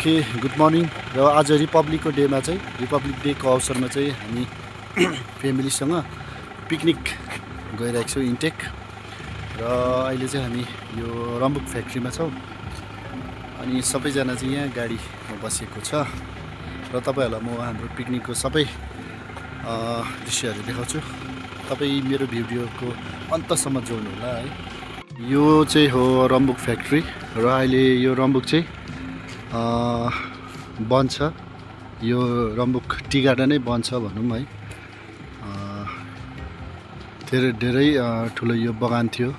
Okay good morning. र आज रिपब्लिकको डेमा चाहिँ रिपब्लिक डेको अवसरमा चाहिँ हामी फ्यामिलीसँग पिकनिक गइरहेको छौँ इन्टेक। र अहिले चाहिँ हामी यो रम्बुक फ्याक्ट्रीमा छौँ अनि सबैजना चाहिँ यहाँ गाडीमा बसेको छ र तपाईँहरूलाई म हाम्रो पिकनिकको सबै दृश्यहरू देखाउँछु। तपाईँ मेरो भिडियोको अन्तसम्म जोड्नु होला है। यो चाहिँ हो रम्बुक फ्याक्ट्री र अहिले यो रम्बुक चाहिँ बन्द छ। यो रम्बुक टी गार्डनै बन्द छ भनौँ है। धेरै ठुलो यो बगान थियो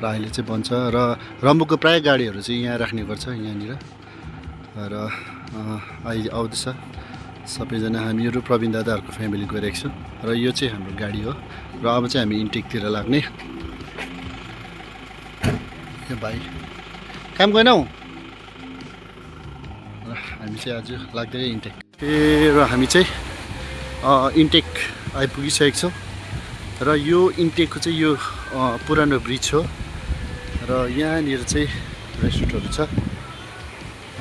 र अहिले चाहिँ बन्द छ र रम्बुकको प्राय गाडीहरू चाहिँ यहाँ राख्ने गर्छ यहाँनिर। र अहिले आउँदैछ सबैजना, हामीहरू प्रवीण दादाहरूको फ्यामिली गइरहेको छ र यो चाहिँ हाम्रो गाडी हो। र अब चाहिँ हामी इन्टेकतिर लाग्ने। यो भाइ काम गएनौ? हामी चाहिँ आज लाग्दै इन्टेक र हामी चाहिँ इन्टेक आइपुगिसकेको छौँ। र यो इन्टेकको चाहिँ यो पुरानो ब्रिज हो र यहाँनिर चाहिँ रेस्टुरेन्टहरू छ।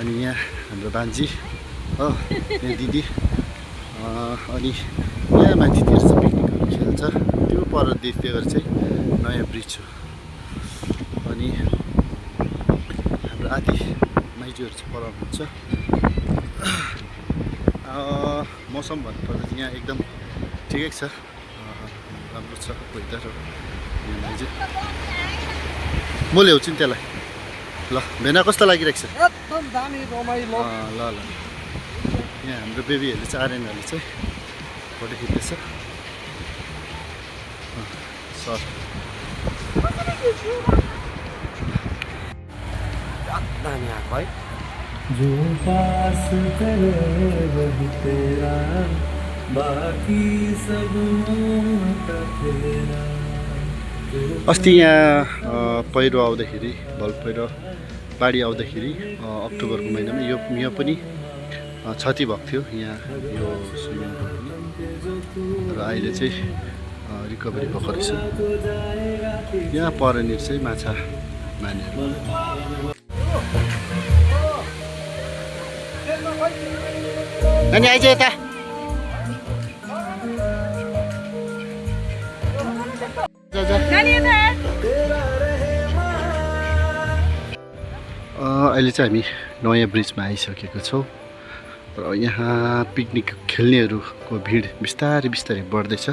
अनि यहाँ हाम्रो भान्जी हो, यहाँ दिदी, अनि यहाँ माथितिर चाहिँ पिकनिकहरू खेल्छ। त्यो पर देख्दै गरेर चाहिँ नयाँ ब्रिज हो। अनि हाम्रो आदि माइजूहरू चाहिँ पर हुनुहुन्छ। मौसम भन्नुपर्दा चाहिँ यहाँ एकदम ठिकै छ, राम्रो छ वेदर हो यहाँ माइजू। म ल्याउँछु नि त्यसलाई। ल भेना कस्तो लागिरहेको छ? एकदम दामी रमाइलो। ल ल यहाँ हाम्रो बेबीहरूले चाहिँ आर्यनहरूले चाहिँ फोटो खिच्दैछ सर। दामी आएको है। जो पास करे वही तेरा, बाकी सब का तेरा। अस्ति यहाँ पहिरो आउँदाखेरि, भल पहिरो बाढी आउँदाखेरि अक्टोबरको महिनामा यो पनि क्षति भएको थियो यहाँ यो स्विमिङ पुल पनि। र अहिले चाहिँ रिकभरी भएको रहेछ। यहाँ परनिर चाहिँ माछा मार्नेहरू। अनि आइज यता। अहिले चाहिँ हामी नयाँ ब्रिजमा आइसकेको छौँ र यहाँ पिकनिक खेल्नेहरूको भिड बिस्तारै बढ्दैछ।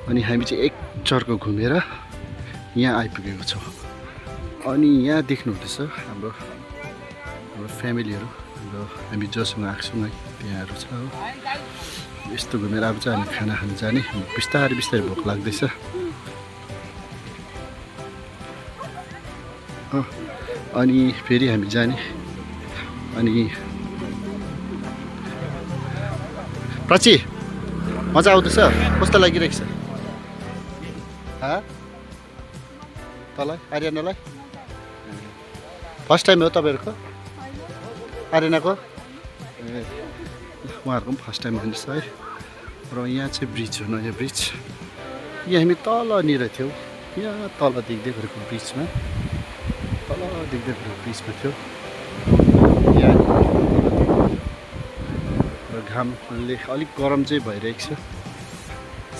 अनि हामी चाहिँ एक चर्को घुमेर यहाँ आइपुगेको छौँ। अनि यहाँ देख्नुहुँदैछ हाम्रो फ्यामिलीहरू र हामी जोसँग आएको छौँ है, त्यहाँहरू छ हो। यस्तो घुमेर अब चाहिँ हामी खाना खान जाने। बिस्तारै भोक लाग्दैछ। अनि फेरि हामी जाने। अनि प्राची मजा आउँदैछ? कस्तो लागिरहेको छ? तँलाई आर्यनालाई फर्स्ट टाइम हो तपाईँहरूको? आर्यनाको उहाँहरूको पनि फर्स्ट टाइम हुनेछ है। र यहाँ चाहिँ ब्रिज हो, नयाँ ब्रिज। यहाँ हामी तलनिर थियौँ, यहाँ तल देख्दै गरेको ब्रिजमा, थियो यहाँ। र घामले अलिक गरम चाहिँ भइरहेको छ।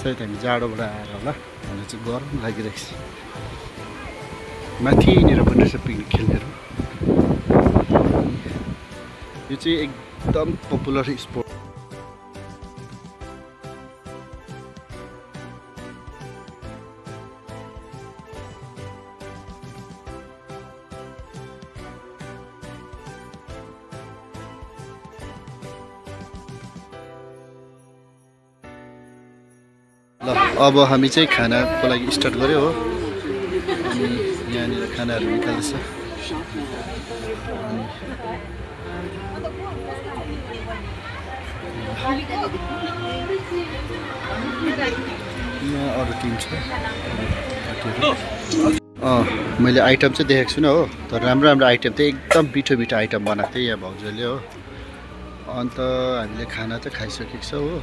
सायद हामी जाडोबाट आएर होला, हामीलाई चाहिँ गरम लागिरहेको छ। माथिनिर पनि रहेछ पिकनिक खेल्नेहरू। यो चाहिँ एकदम पपुलर स्पोर्ट। ल अब हामी चाहिँ खानाको लागि स्टार्ट गऱ्यो हो। अनि यहाँनिर खानाहरू निकाल्दैछ। यहाँ अरू टिम छ। मैले आइटम चाहिँ देखेको छुइनँ हो, तर राम्रो आइटम चाहिँ एकदम मिठो आइटम बनाएको थिएँ यहाँ भाउजूले हो। अन्त हामीले खाना चाहिँ खाइसकेको छ हो।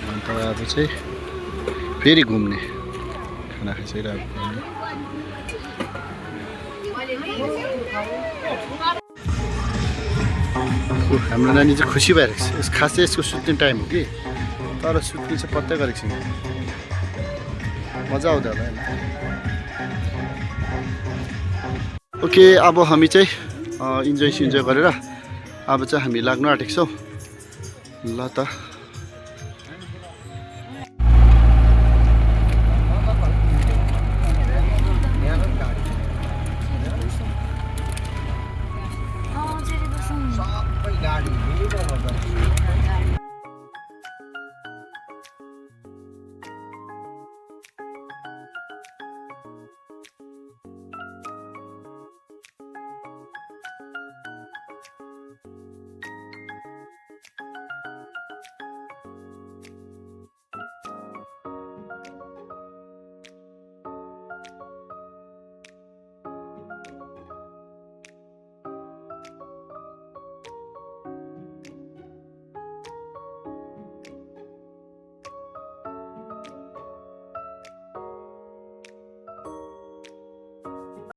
अन्त अब चाहिँ फेरि घुम्ने, खाना खाइसकेर अब घुम्ने। हाम्रो नानी चाहिँ खुसी भइरहेको छ। खास चाहिँ यसको सुत्ने टाइम हो कि, तर सुत्ने चाहिँ पत्ता गरेको छैन। मजा आउँदा होला होइन। ओके, अब हामी चाहिँ इन्जोय गरेर अब चाहिँ हामी लाग्नु आँटेको छौँ। ल त